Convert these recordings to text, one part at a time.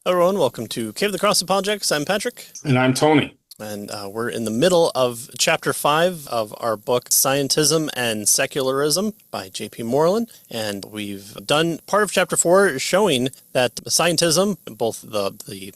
Hello, everyone. Welcome to Cave of the Cross Apologetics. I'm Patrick. And I'm Tony. And we're in the middle of Chapter 5 of our book, Scientism and Secularism by J.P. Moreland. And we've done part of Chapter 4 showing that Scientism, both the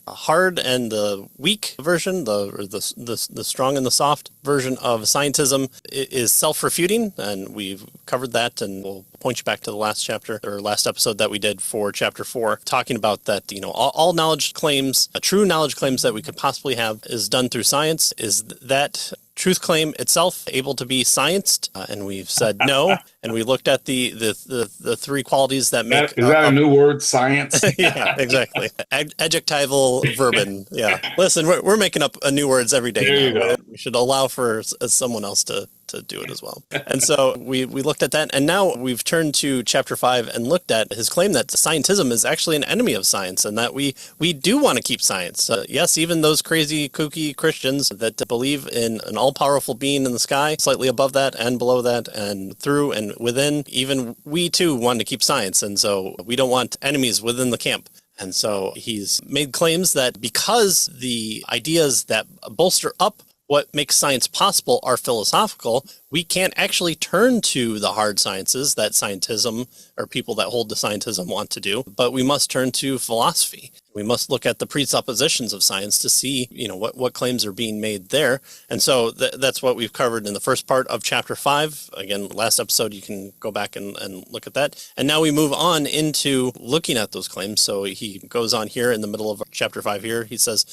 hard and the weak version, the strong and the soft version of Scientism is self-refuting, and we've covered that, and we'll point you back to the last chapter, or last episode that we did for Chapter 4, talking about that, all knowledge claims, true knowledge claims that we could possibly have is done through science. Is that truth claim itself able to be scienced? And we've said no. And we looked at the three qualities that make... Is that a new word, science? Yeah, exactly. Adjectival verbin. Yeah. Listen, we're making up new words every day. There you go. We should allow for someone else to do it as well. And so we looked at that, and now we've turned to Chapter 5 and looked at his claim that scientism is actually an enemy of science, and that we do want to keep science. Yes, even those crazy, kooky Christians that believe in an all-powerful being in the sky, slightly above that and below that and through and within, even we too want to keep science, and so we don't want enemies within the camp. And so he's made claims that because the ideas that bolster up what makes science possible are philosophical, we can't actually turn to the hard sciences that scientism, or people that hold to scientism, want to do, but we must turn to philosophy. We must look at the presuppositions of science to see, what claims are being made there. And so that's what we've covered in the first part of Chapter 5. Again, last episode, you can go back and look at that. And now we move on into looking at those claims. So he goes on here in the middle of Chapter 5 here. He says...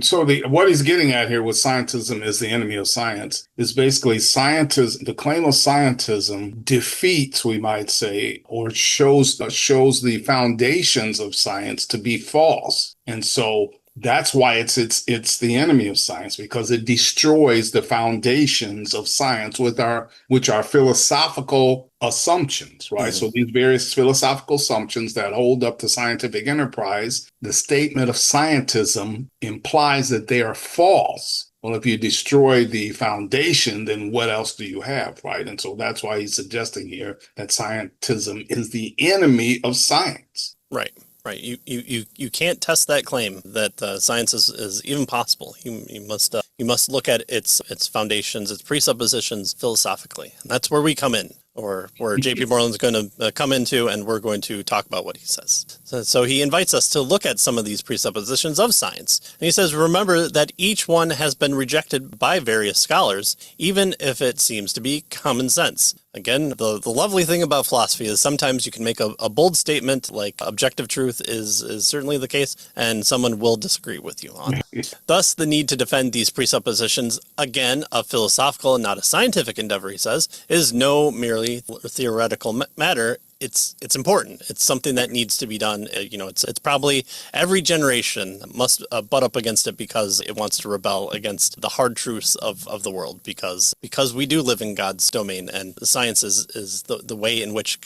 So what he's getting at here with scientism is the enemy of science is basically scientism. The claim of scientism defeats, we might say, or shows the foundations of science to be false. And so that's why it's the enemy of science, because it destroys the foundations of science which are philosophical assumptions, right? Mm-hmm. So these various philosophical assumptions that hold up to scientific enterprise, the statement of scientism implies that they are false. Well, if you destroy the foundation, then what else do you have, right? And so that's why he's suggesting here that scientism is the enemy of science. Right. Right. You can't test that claim that science is even possible. You must look at its foundations, its presuppositions philosophically. And that's where we come in, or where J.P. Moreland's going to come into, and we're going to talk about what he says. So he invites us to look at some of these presuppositions of science. And he says, remember that each one has been rejected by various scholars, even if it seems to be common sense. Again, the lovely thing about philosophy is sometimes you can make a bold statement like objective truth is certainly the case, and someone will disagree with you on it. Thus, the need to defend these presuppositions, again, a philosophical and not a scientific endeavor, he says, is no merely theoretical matter. It's important. It's something that needs to be done. It's probably every generation must butt up against it because it wants to rebel against the hard truths of the world, because we do live in God's domain, and science is the way in which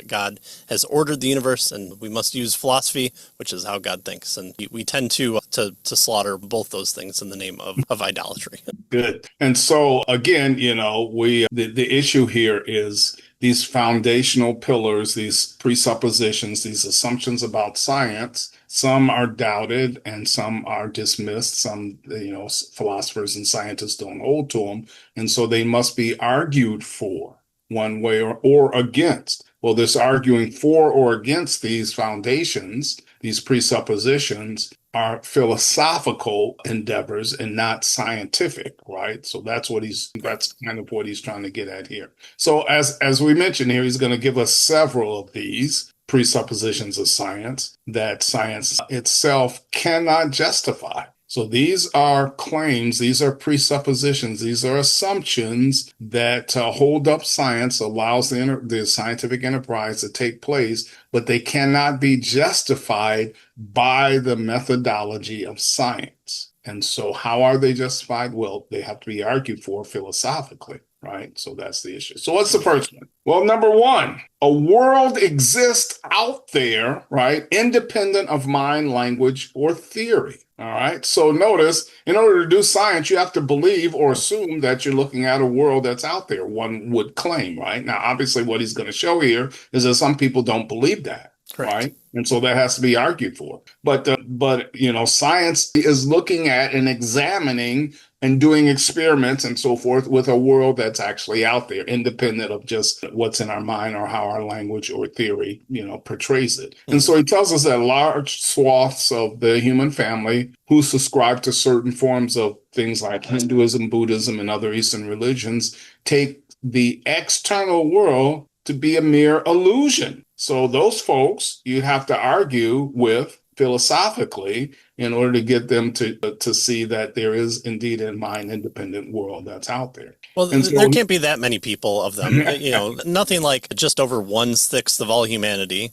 God has ordered the universe, and we must use philosophy, which is how God thinks, and we tend to slaughter both those things in the name of idolatry. Good. And so again, the issue here is these foundational pillars, these presuppositions, these assumptions about science. Some are doubted and some are dismissed. Some, philosophers and scientists don't hold to them. And so they must be argued for one way or against. Well, this arguing for or against these foundations, these presuppositions, are philosophical endeavors and not scientific, right? So that's kind of what he's trying to get at here. So as we mentioned here, he's going to give us several of these presuppositions of science that science itself cannot justify. So these are claims, these are presuppositions, these are assumptions that hold up science, allows the scientific enterprise to take place, but they cannot be justified by the methodology of science. And so how are they justified? Well, they have to be argued for philosophically, right? So that's the issue. So what's the first one? Well, number one, a world exists out there, right, independent of mind, language, or theory. All right. So notice, in order to do science, you have to believe or assume that you're looking at a world that's out there, one would claim, right? Now, obviously, what he's going to show here is that some people don't believe that. Correct. right? And so that has to be argued for. But science is looking at and examining and doing experiments and so forth with a world that's actually out there, independent of just what's in our mind or how our language or theory, portrays it. And so he tells us that large swaths of the human family who subscribe to certain forms of things like Hinduism, Buddhism, and other Eastern religions take the external world to be a mere illusion. So those folks you have to argue with philosophically in order to get them to see that there is indeed a mind-independent world that's out there. Well, And so, there can't be that many people of them. Nothing like just over 1/6 of all humanity.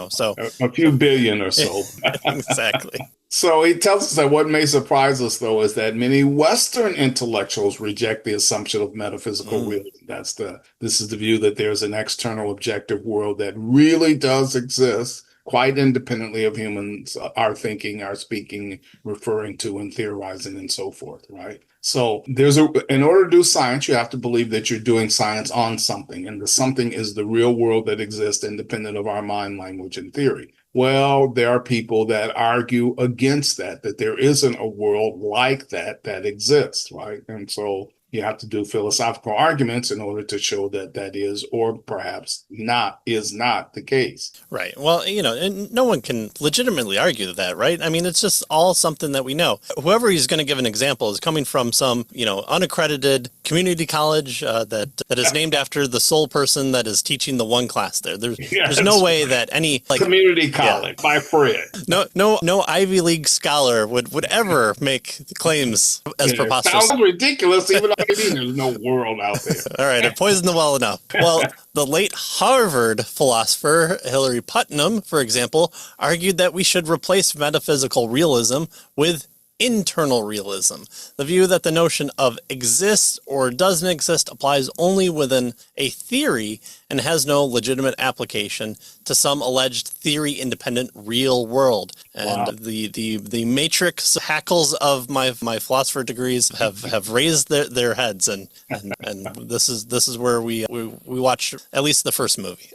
So a few billion or so. Exactly. So he tells us that what may surprise us, though, is that many Western intellectuals reject the assumption of metaphysical realism. This is the view that there's an external objective world that really does exist, quite independently of humans, our thinking, our speaking, referring to and theorizing and so forth, right? So in order to do science, you have to believe that you're doing science on something, and the something is the real world that exists independent of our mind, language, and theory. Well, there are people that argue against that there isn't a world like that exists, right? And so you have to do philosophical arguments in order to show that that is, or perhaps is not the case. Right. Well, and no one can legitimately argue that, right? I mean, it's just all something that we know. Whoever he's going to give an example is coming from some, unaccredited community college that is named after the sole person that is teaching the one class there. There's no way that any community college by Fred. No Ivy League scholar would ever make claims as preposterous. Sounds ridiculous, even though there's no world out there. All right, I poisoned the well enough. Well, the late Harvard philosopher Hilary Putnam, for example, argued that we should replace metaphysical realism with internal realism, the view that the notion of exists or doesn't exist applies only within a theory and has no legitimate application to some alleged theory-independent real world. And wow. the matrix hackles of my philosopher degrees have raised their heads, and this is where we watch at least the first movie.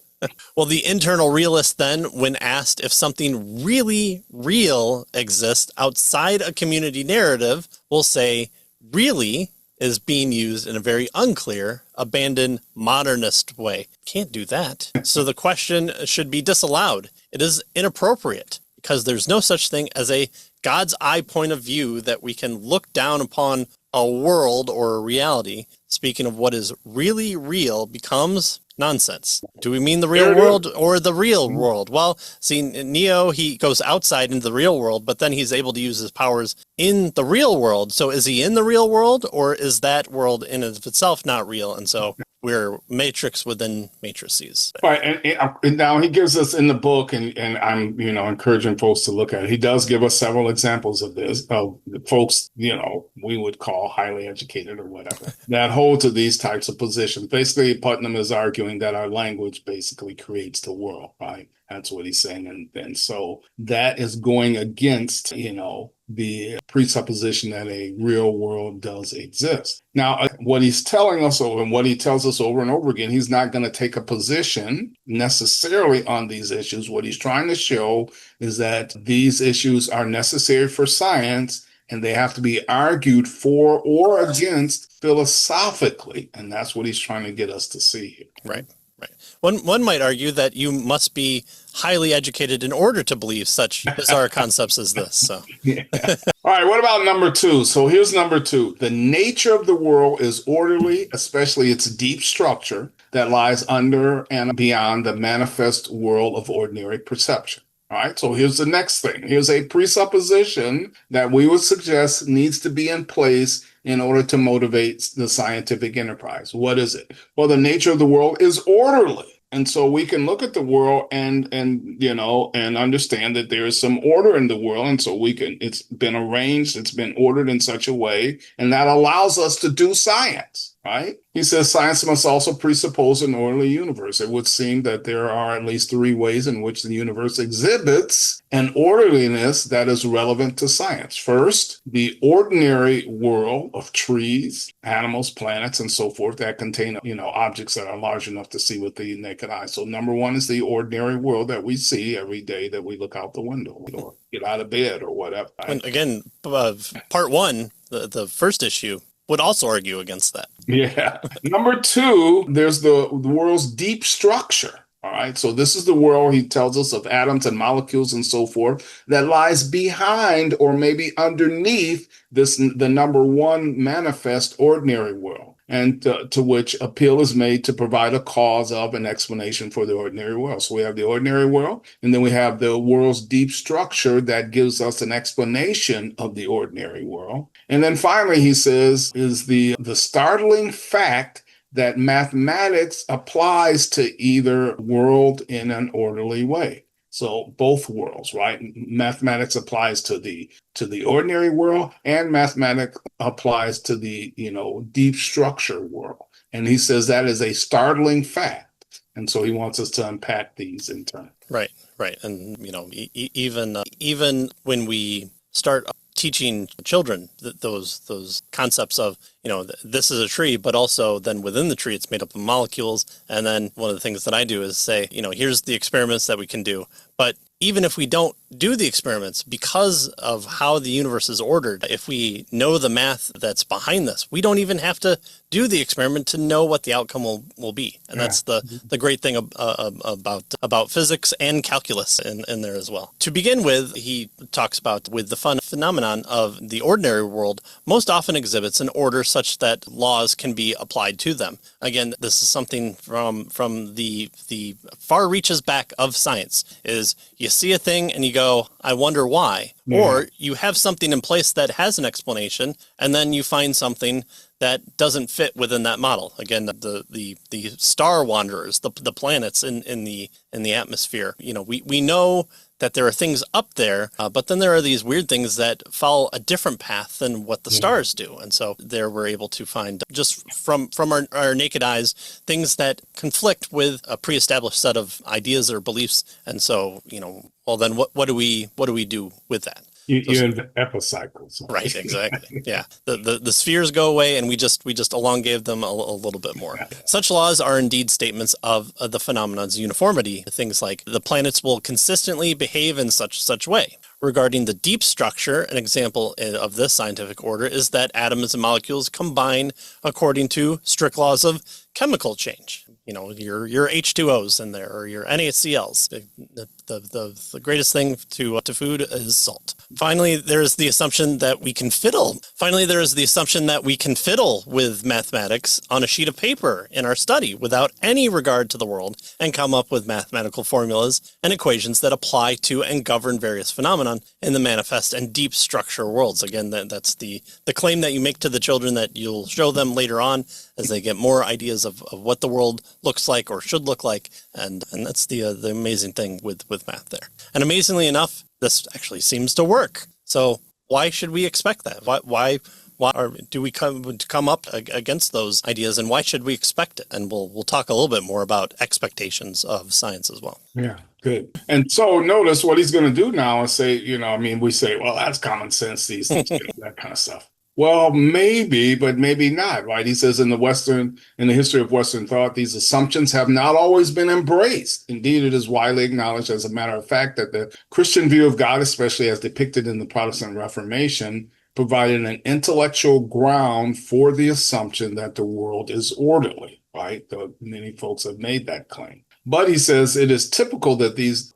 Well, the internal realist then, when asked if something really real exists outside a community narrative, will say really is being used in a very unclear, abandoned, modernist way. Can't do that. So the question should be disallowed. It is inappropriate because there's no such thing as a God's eye point of view that we can look down upon a world or a reality. Speaking of what is really real becomes nonsense. Do we mean the real world or the real world? Well, see, Neo, he goes outside into the real world, but then he's able to use his powers in the real world. So is he in the real world, or is that world in and of itself not real? And so we're matrix within matrices. Right, and now he gives us in the book, and I'm encouraging folks to look at it. He does give us several examples of this, of folks we would call highly educated or whatever that hold to these types of positions. Basically, Putnam is arguing that our language basically creates the world, right? That's what he's saying, and so that is going against the presupposition that a real world does exist. Now, what he's telling us, and what he tells us over and over again, he's not going to take a position necessarily on these issues. What he's trying to show is that these issues are necessary for science, and they have to be argued for or against philosophically, and that's what he's trying to get us to see here. Right. One might argue that you must be highly educated in order to believe such bizarre concepts as this. So, yeah. All right. What about number 2? So here's number 2. The nature of the world is orderly, especially its deep structure that lies under and beyond the manifest world of ordinary perception. All right. So here's the next thing. Here's a presupposition that we would suggest needs to be in place in order to motivate the scientific enterprise. What is it? Well, the nature of the world is orderly. And so we can look at the world and understand that there is some order in the world. And so it's been arranged, it's been ordered in such a way, and that allows us to do science. right? He says science must also presuppose an orderly universe. It would seem that there are at least three ways in which the universe exhibits an orderliness that is relevant to science. First, the ordinary world of trees, animals, planets, and so forth that contain, objects that are large enough to see with the naked eye. So number one is the ordinary world that we see every day that we look out the window or get out of bed or whatever. Right? And again, part one, the first issue, would also argue against that. Yeah. Number two, there's the world's deep structure. All right. So this is the world, he tells us, of atoms and molecules and so forth that lies behind or maybe underneath the number one manifest ordinary world. And to which appeal is made to provide a cause of an explanation for the ordinary world. So we have the ordinary world, and then we have the world's deep structure that gives us an explanation of the ordinary world. And then finally, he says, is the startling fact that mathematics applies to either world in an orderly way. So both worlds, right? Mathematics applies to the ordinary world, and mathematics applies to the, deep structure world. And he says that is a startling fact. And so he wants us to unpack these in turn. Right. And, even when we start teaching children those concepts of, this is a tree, but also then within the tree, it's made up of molecules. And then one of the things that I do is say, here's the experiments that we can do. But even if we don't do the experiments, because of how the universe is ordered, if we know the math that's behind this, we don't even have to do the experiment to know what the outcome will be. And that's the great thing about physics and calculus in there as well. To begin with, he talks about with the phenomenon of the ordinary world most often exhibits an order such that laws can be applied to them. Again, this is something from the far reaches back of science, is you see a thing and you go, I wonder why. Yeah. Or you have something in place that has an explanation, and then you find something that doesn't fit within that model. Again, the star wanderers, the planets in the atmosphere. We know that there are things up there, but then there are these weird things that follow a different path than what the stars do. And so there we're able to find, just from our naked eyes, things that conflict with a pre-established set of ideas or beliefs. And so, well, then what do we do with that? You're in the epicycles. Right, exactly. Yeah. The spheres go away, and we just elongate them a little bit more. Such laws are indeed statements of the phenomenon's uniformity. Things like the planets will consistently behave in such way. Regarding the deep structure, an example of this scientific order is that atoms and molecules combine according to strict laws of chemical change. Your H2Os in there, or your NaCl's. The greatest thing to food is salt. Finally, there is the assumption that we can fiddle. With mathematics on a sheet of paper in our study without any regard to the world, and come up with mathematical formulas and equations that apply to and govern various phenomenon in the manifest and deep structure worlds. Again, that's the claim that you make to the children that you'll show them later on as they get more ideas of what the world looks like or should look like. And that's the amazing thing with math there. And amazingly enough, this actually seems to work. So why should we expect that? Why do we come up against those ideas, and why should we expect it? And we'll talk a little bit more about expectations of science as well. Yeah, good. And so notice what he's going to do now is say, we say, well, that's common sense, these things, that kind of stuff. Well, maybe, but maybe not, right? He says in the history of Western thought, these assumptions have not always been embraced. Indeed, it is widely acknowledged as a matter of fact that the Christian view of God, especially as depicted in the Protestant Reformation, provided an intellectual ground for the assumption that the world is orderly, right? Many folks have made that claim. But he says it is typical that these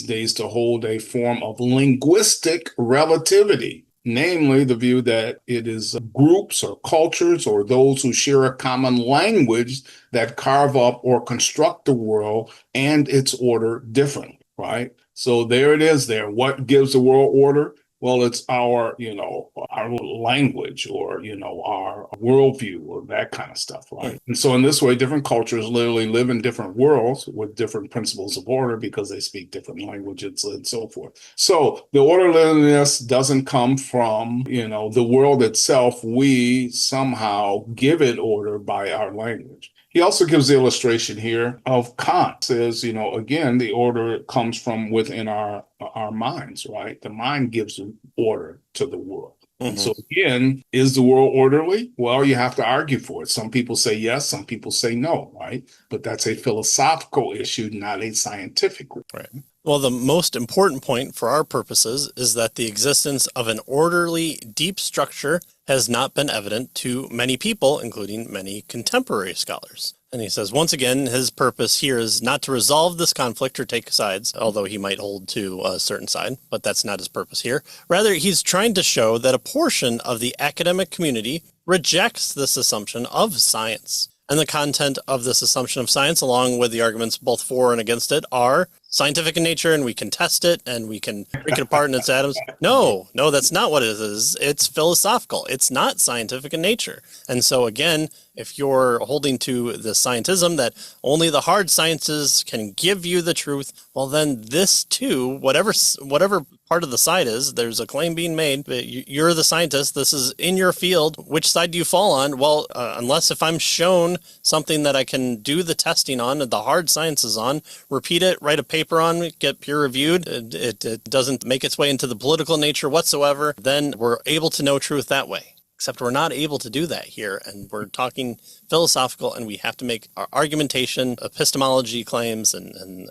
days to hold a form of linguistic relativity. Namely, the view that it is groups or cultures or those who share a common language that carve up or construct the world and its order differently, right? So there it is there. What gives the world order? Well, it's our our language or, our worldview or that kind of stuff, right? And so in this way, different cultures literally live in different worlds with different principles of order because they speak different languages and so forth. So the orderliness doesn't come from, the world itself. We somehow give it order by our language. He also gives the illustration here of Kant. Says, again, the order comes from within our minds, right? The mind gives order to the world. And so again, is the world orderly? Well, you have to argue for it. Some people say yes, some people say no, right? But that's a philosophical issue, not a scientific one. Right. Well, the most important point for our purposes is that the existence of an orderly, deep structure has not been evident to many people, including many contemporary scholars. And he says, once again, his purpose here is not to resolve this conflict or take sides, although he might hold to a certain side, but that's not his purpose here. Rather, he's trying to show that a portion of the academic community rejects this assumption of science. And the content of this assumption of science, along with the arguments both for and against it, are scientific in nature, and we can test it, and we can break it apart in its atoms. No, that's not what it is. It's philosophical. It's not scientific in nature. And so again, if you're holding to the scientism that only the hard sciences can give you the truth, well, then this too, whatever part of the side is, there's a claim being made, you're the scientist, this is in your field, which side do you fall on? Well, unless if I'm shown something that I can do the testing on, the hard sciences on, repeat it, write a paper on, get peer reviewed, it doesn't make its way into the political nature whatsoever, then we're able to know truth that way. Except we're not able to do that here, and we're talking philosophical, and we have to make our argumentation, epistemology claims, and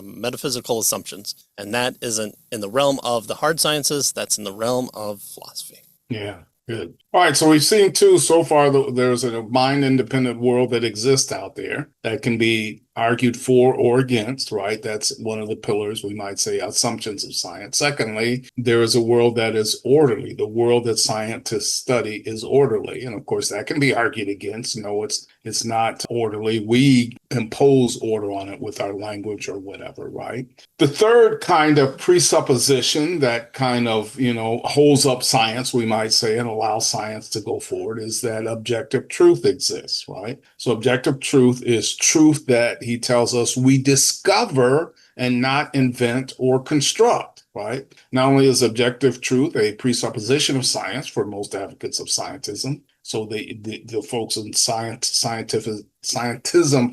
metaphysical assumptions. And that isn't in the realm of the hard sciences, that's in the realm of philosophy. Yeah, good. All right, so we've seen too, so far, there's a mind-independent world that exists out there that can be argued for or against, right? That's one of the pillars, we might say, assumptions of science. Secondly, there is a world that is orderly. The world that scientists study is orderly. And of course, that can be argued against. No, it's not orderly. We impose order on it with our language or whatever, right? The third kind of presupposition that kind of, holds up science, we might say, and allows science to go forward is that objective truth exists, right? So objective truth is truth that he tells us we discover and not invent or construct, right? Not only is objective truth a presupposition of science for most advocates of scientism, so the folks in scientism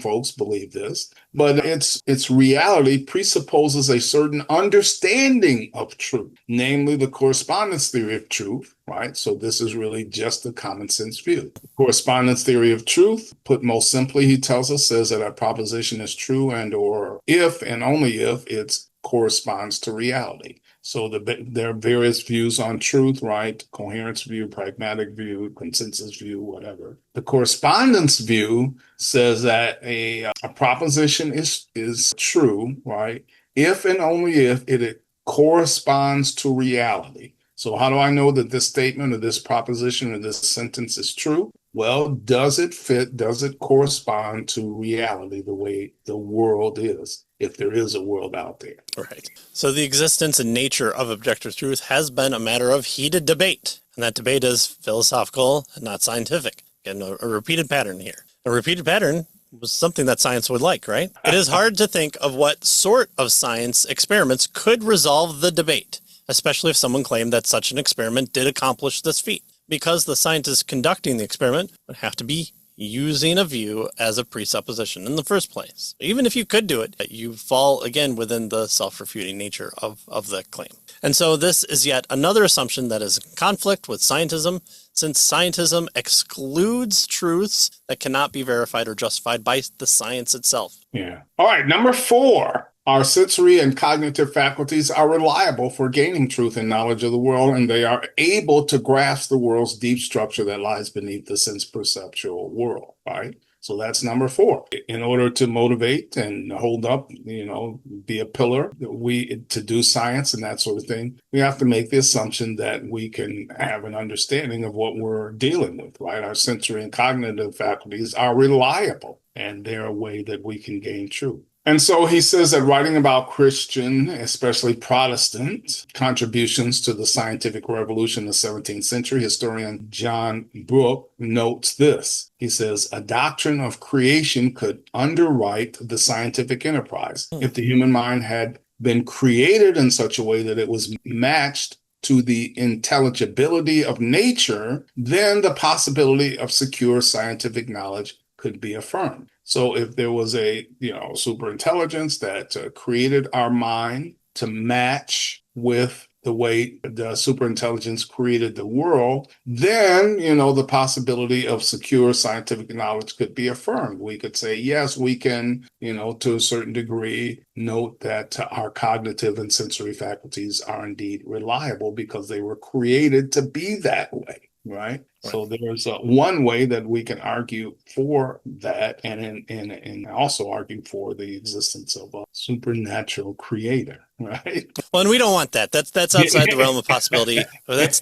folks believe this, but its reality presupposes a certain understanding of truth, namely the correspondence theory of truth, right? So this is really just the common sense view. Correspondence theory of truth, put most simply, he tells us, says that a proposition is true and or if and only if it corresponds to reality. So there are various views on truth, right? Coherence view, pragmatic view, consensus view, whatever. The correspondence view says that a proposition is true, right? If and only if it corresponds to reality. So how do I know that this statement or this proposition or this sentence is true? Well, does it fit? Does it correspond to reality the way the world is, if there is a world out there? Right. So the existence and nature of objective truth has been a matter of heated debate. And that debate is philosophical and not scientific. Again, a repeated pattern here. A repeated pattern was something that science would like, right? It is hard to think of what sort of science experiments could resolve the debate, especially if someone claimed that such an experiment did accomplish this feat, because the scientist conducting the experiment would have to be using a view as a presupposition in the first place. Even if you could do it, you fall again within the self-refuting nature of the claim. And so this is yet another assumption that is in conflict with scientism, since scientism excludes truths that cannot be verified or justified by the science itself. Yeah. All right, number 4. Our sensory and cognitive faculties are reliable for gaining truth and knowledge of the world, and they are able to grasp the world's deep structure that lies beneath the sense-perceptual world, right? So that's number 4. In order to motivate and hold up, be a pillar, to do science and that sort of thing, we have to make the assumption that we can have an understanding of what we're dealing with, right? Our sensory and cognitive faculties are reliable, and they're a way that we can gain truth. And so he says that writing about Christian, especially Protestant, contributions to the scientific revolution in the 17th century, historian John Brooke notes this. He says, a doctrine of creation could underwrite the scientific enterprise if the human mind had been created in such a way that it was matched to the intelligibility of nature, then the possibility of secure scientific knowledge could be affirmed. So if there was a, super intelligence that created our mind to match with the way the super intelligence created the world, then, the possibility of secure scientific knowledge could be affirmed. We could say, yes, we can, to a certain degree, note that our cognitive and sensory faculties are indeed reliable because they were created to be that way. Right. So there's one way that we can argue for that, and also argue for the existence of a supernatural creator. Right. Well, and we don't want that. That's outside the realm of possibility. That's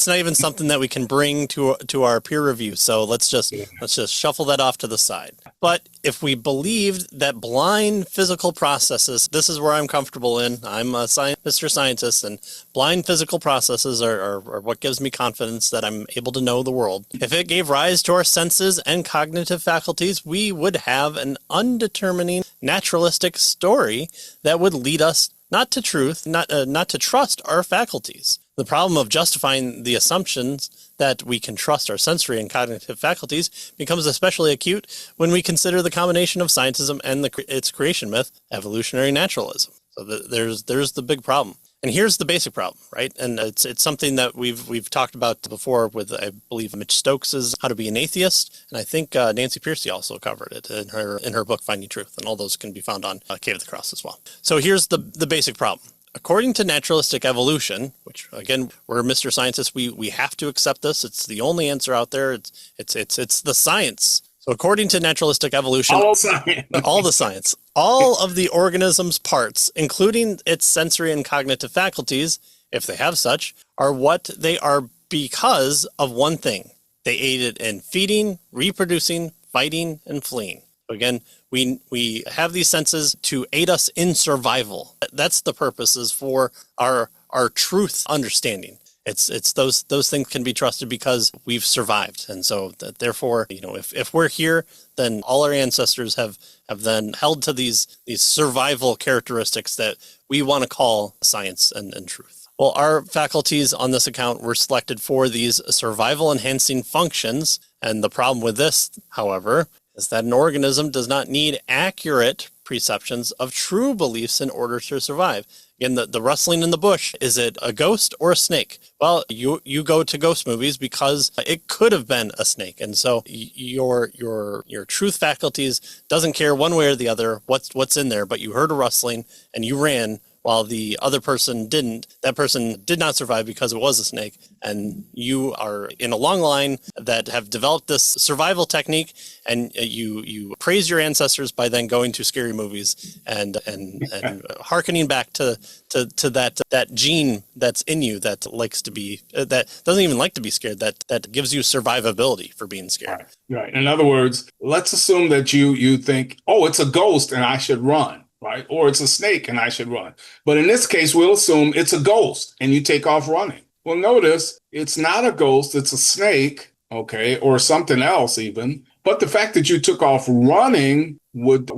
not even something that we can bring to our peer review. So let's just shuffle that off to the side. But if we believed that blind physical processes, this is where I'm comfortable in. I'm a Mr. Scientist, and blind physical processes are what gives me confidence that I'm able to know the world. If it gave rise to our senses and cognitive faculties, we would have an undetermining naturalistic story that would lead us not to truth, not to trust our faculties. The problem of justifying the assumptions that we can trust our sensory and cognitive faculties becomes especially acute when we consider the combination of scientism and its creation myth, evolutionary naturalism. So there's the big problem. And here's the basic problem, right? And it's something that we've talked about before with, I believe, Mitch Stokes's How to Be an Atheist, and I think Nancy Pearcey also covered it in her book Finding Truth, and all those can be found on Cave of the Cross as well. So here's the basic problem. According to naturalistic evolution, which again we're Mr. Scientists, we have to accept this. It's the only answer out there. It's the science. So according to naturalistic evolution, all the science, all of the organism's parts, including its sensory and cognitive faculties, if they have such, are what they are because of one thing. They aided in feeding, reproducing, fighting, and fleeing. So again, we have these senses to aid us in survival. That's the purposes for our truth understanding. It's those things can be trusted because we've survived. And so therefore, if we're here, then all our ancestors have then held to these survival characteristics that we want to call science and truth. Well, our faculties on this account were selected for these survival enhancing functions. And the problem with this, however, is that an organism does not need accurate preceptions of true beliefs in order to survive. Again, the rustling in the bush, is it a ghost or a snake? Well, you go to ghost movies because it could have been a snake. And so your truth faculties doesn't care one way or the other what's in there, but you heard a rustling and you ran while the other person didn't. That person did not survive because it was a snake. And you are in a long line that have developed this survival technique, and you praise your ancestors by then going to scary movies and hearkening back to that gene that's in you that likes to be, that doesn't even like to be scared, that gives you survivability for being scared. Right. In other words, let's assume that you think, oh, it's a ghost and I should run. Right? Or it's a snake and I should run. But in this case, we'll assume it's a ghost and you take off running. Well, notice it's not a ghost, it's a snake, okay, or something else even. But the fact that you took off running would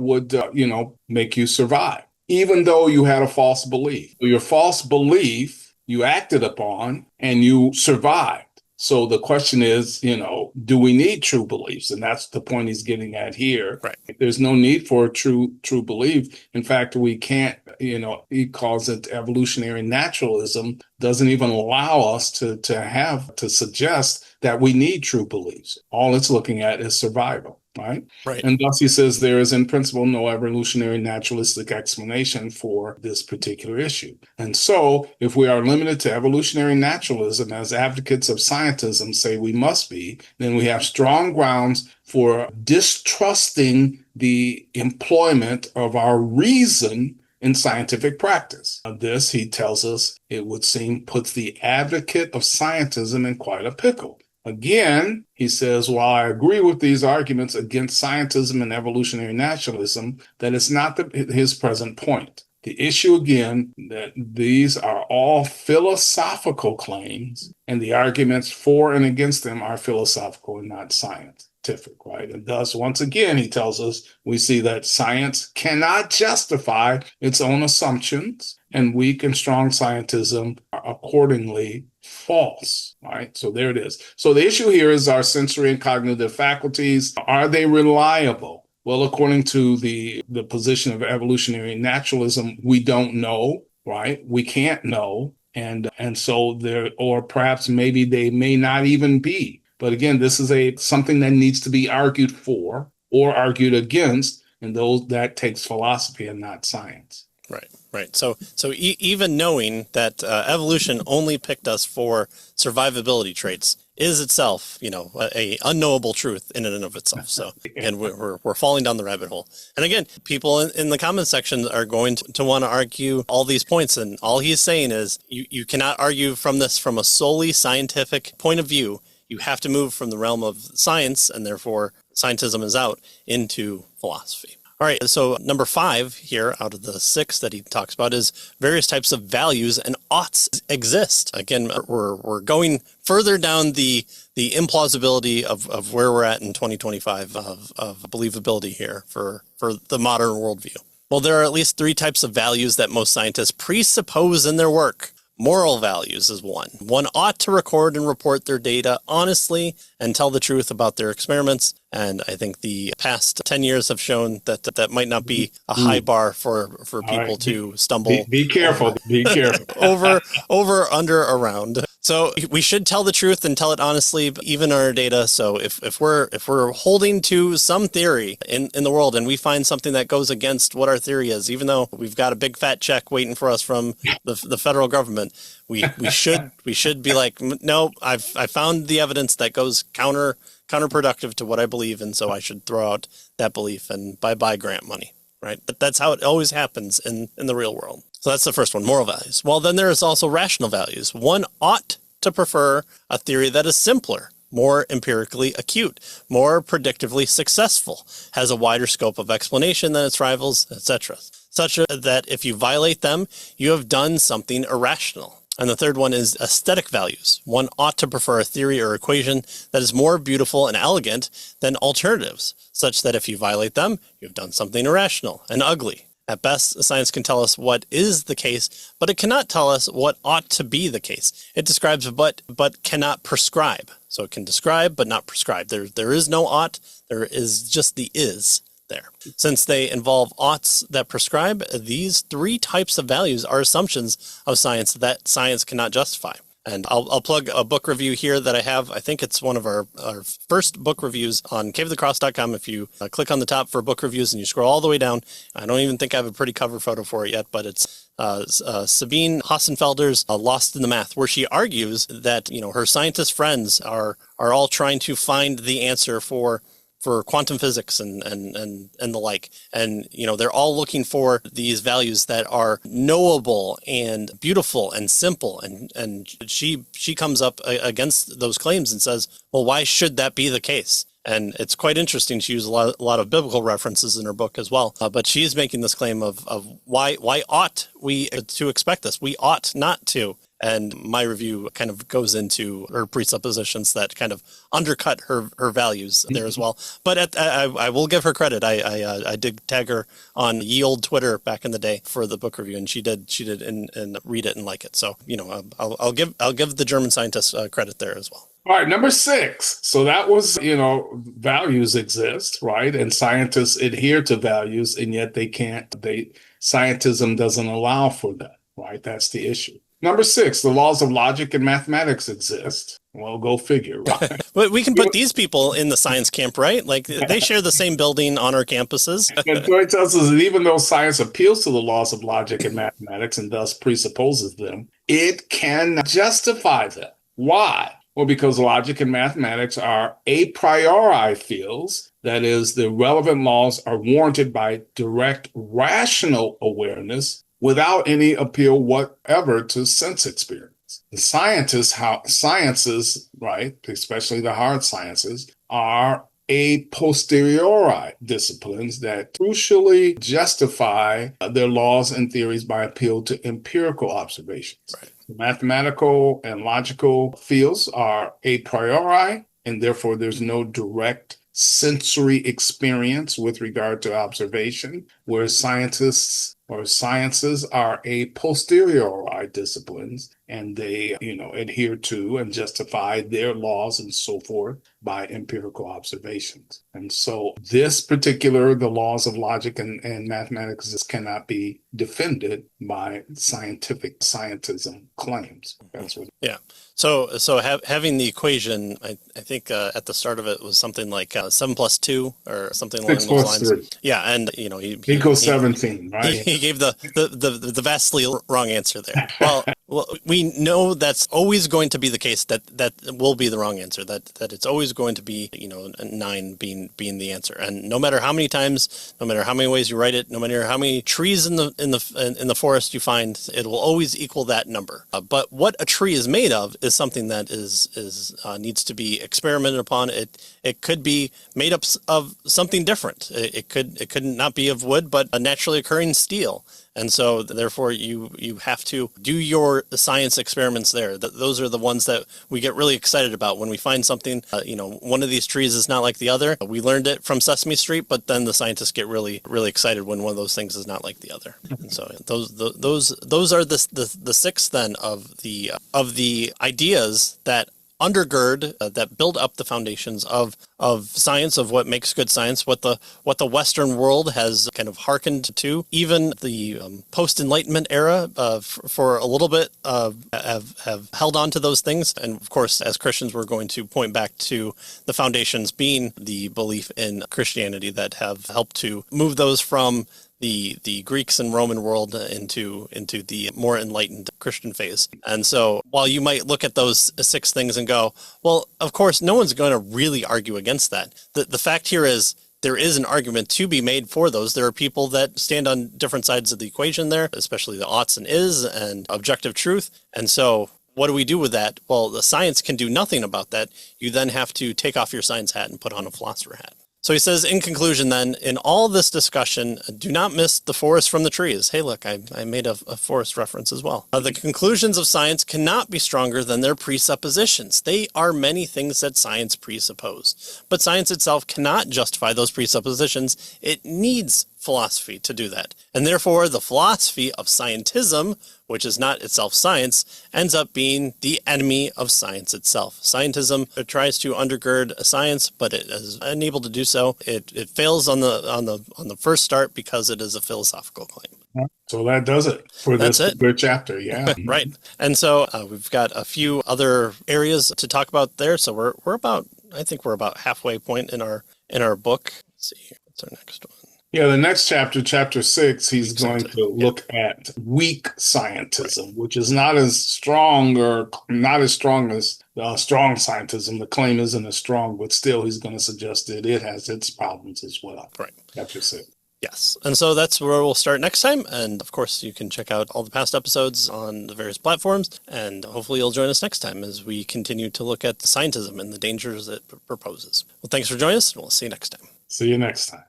make you survive, even though you had a false belief. Your false belief you acted upon and you survived. So the question is, do we need true beliefs? And that's the point he's getting at here. Right. There's no need for true belief. In fact, we can't, he calls it evolutionary naturalism, doesn't even allow us to suggest that we need true beliefs. All it's looking at is survival. Right. And thus he says there is in principle no evolutionary naturalistic explanation for this particular issue. And so if we are limited to evolutionary naturalism as advocates of scientism say we must be, then we have strong grounds for distrusting the employment of our reason in scientific practice. This, he tells us, it would seem, puts the advocate of scientism in quite a pickle. Again, he says, while I agree with these arguments against scientism and evolutionary naturalism, that is not his present point. The issue again, that these are all philosophical claims, and the arguments for and against them are philosophical and not scientific, right? And thus, once again, he tells us we see that science cannot justify its own assumptions, and weak and strong scientism are accordingly false, right? So there it is. So the issue here is our sensory and cognitive faculties. Are they reliable? Well, according to the position of evolutionary naturalism, we don't know, right? We can't know. And so there, or perhaps maybe they may not even be. But again, this is something that needs to be argued for or argued against, and that takes philosophy and not science. Right, right. So even knowing that evolution only picked us for survivability traits is itself, a unknowable truth in and of itself. So, and we're falling down the rabbit hole. And again, people in the comment section are going to want to argue all these points. And all he's saying is you cannot argue from this from a solely scientific point of view. You have to move from the realm of science, and therefore scientism is out, into philosophy. All right, so number 5 here out of the 6 that he talks about is various types of values and oughts exist. Again, we're going further down the implausibility of where we're at in 2025 of believability here for the modern worldview. Well, there are at least 3 types of values that most scientists presuppose in their work. Moral values is one. One ought to record and report their data honestly and tell the truth about their experiments. And I think the past 10 years have shown that might not be a high bar for people to stumble. Be careful. Be careful. over, under, around. So we should tell the truth and tell it honestly, even on our data. So if we're holding to some theory in the world and we find something that goes against what our theory is, even though we've got a big fat check waiting for us from the federal government, we should be like, no, I found the evidence that goes counterproductive to what I believe, and so I should throw out that belief and bye grant money. Right? But that's how it always happens in the real world. So that's the first one, moral values. Well, then there is also rational values. One ought to prefer a theory that is simpler, more empirically acute, more predictively successful, has a wider scope of explanation than its rivals, etc., such that if you violate them, you have done something irrational. And the third one is aesthetic values. One ought to prefer a theory or equation that is more beautiful and elegant than alternatives, such that if you violate them, you've done something irrational and ugly. At best, science can tell us what is the case, but it cannot tell us what ought to be the case. It describes but cannot prescribe. So it can describe but not prescribe. There is no ought, there is just the is there. Since they involve oughts that prescribe, these 3 types of values are assumptions of science that science cannot justify. And I'll plug a book review here that I have. I think it's one of our first book reviews on caveofthecross.com. If you click on the top for book reviews and you scroll all the way down, I don't even think I have a pretty cover photo for it yet, but it's Sabine Hassenfelder's Lost in the Math, where she argues that her scientist friends are all trying to find the answer for quantum physics and the like. And, they're all looking for these values that are knowable and beautiful and simple. And she comes up against those claims and says, well, why should that be the case? And it's quite interesting. She used a lot of biblical references in her book as well. But she is making this claim of why ought we to expect this? We ought not to. And my review kind of goes into her presuppositions that kind of undercut her values there as well. But I will give her credit. I did tag her on ye old Twitter back in the day for the book review, and she did and read it and like it. So I'll give the German scientists credit there as well. All right, number 6. So that was, values exist, right? And scientists adhere to values, and yet they can't. Scientism doesn't allow for that, right? That's the issue. Number 6, the laws of logic and mathematics exist. Well, go figure, right? But we can put these people in the science camp, right? Like they share the same building on our campuses. And so it tells us that even though science appeals to the laws of logic and mathematics and thus presupposes them, it can justify them. Why? Well, because logic and mathematics are a priori fields. That is, the relevant laws are warranted by direct rational awareness without any appeal whatever to sense experience. science. The scientists, how sciences, right, especially the hard sciences, are a posteriori disciplines that crucially justify their laws and theories by appeal to empirical observations. Right. Mathematical and logical fields are a priori, and therefore there's no direct sensory experience with regard to observation, whereas scientists or sciences are a posteriori disciplines, and they, adhere to and justify their laws and so forth by empirical observations. And so the laws of logic and mathematics just cannot be defended by scientism claims. That's what. Yeah. So having the equation, I think at the start of it was something like 7 plus 2 or something along those lines. 3. Yeah, and he equals 17, right? He gave the vastly wrong answer there. Well, we know that's always going to be the case. That will be the wrong answer. That it's always going to be 9 being the answer. And no matter how many times, no matter how many ways you write it, no matter how many trees in the forest you find, it will always equal that number. But what a tree is made of is something that needs to be experimented upon. It could be made up of something different. It could not be of wood, but a naturally occurring steel. And so therefore you have to do your science experiments there. Those are the ones that we get really excited about when we find something, one of these trees is not like the other. We learned it from Sesame Street, but then the scientists get really, really excited when one of those things is not like the other. And so those are the 6 then of the ideas that undergird, that build up the foundations of science, of what makes good science, what the Western world has kind of hearkened to. Even the post-Enlightenment era, for a little bit, have held on to those things. And of course, as Christians, we're going to point back to the foundations being the belief in Christianity that have helped to move those from the Greeks and Roman world into the more enlightened Christian phase. And so while you might look at those 6 things and go, well, of course, no one's going to really argue against that. The fact here is there is an argument to be made for those. There are people that stand on different sides of the equation there, especially the oughts and is and objective truth. And so what do we do with that? Well, the science can do nothing about that. You then have to take off your science hat and put on a philosopher hat. So he says, in conclusion, then, in all this discussion, do not miss the forest from the trees. Hey, look, I made a forest reference as well. The conclusions of science cannot be stronger than their presuppositions. They are many things that science presuppose. But science itself cannot justify those presuppositions. It needs philosophy to do that. And therefore, the philosophy of scientism, which is not itself science, ends up being the enemy of science itself. Scientism tries to undergird science, but it is unable to do so. It fails on the first start because it is a philosophical claim. So that does it for this good chapter. Yeah. Right. And so we've got a few other areas to talk about there. So we're about halfway point in our book. Let's see, what's our next one? Yeah, the next chapter, chapter 6, he's going to look at weak scientism, which is not as strong as strong scientism. The claim isn't as strong, but still he's going to suggest that it has its problems as well. Right. Chapter 6. Yes. And so that's where we'll start next time. And of course, you can check out all the past episodes on the various platforms. And hopefully you'll join us next time as we continue to look at scientism and the dangers it proposes. Well, thanks for joining us, and we'll see you next time. See you next time.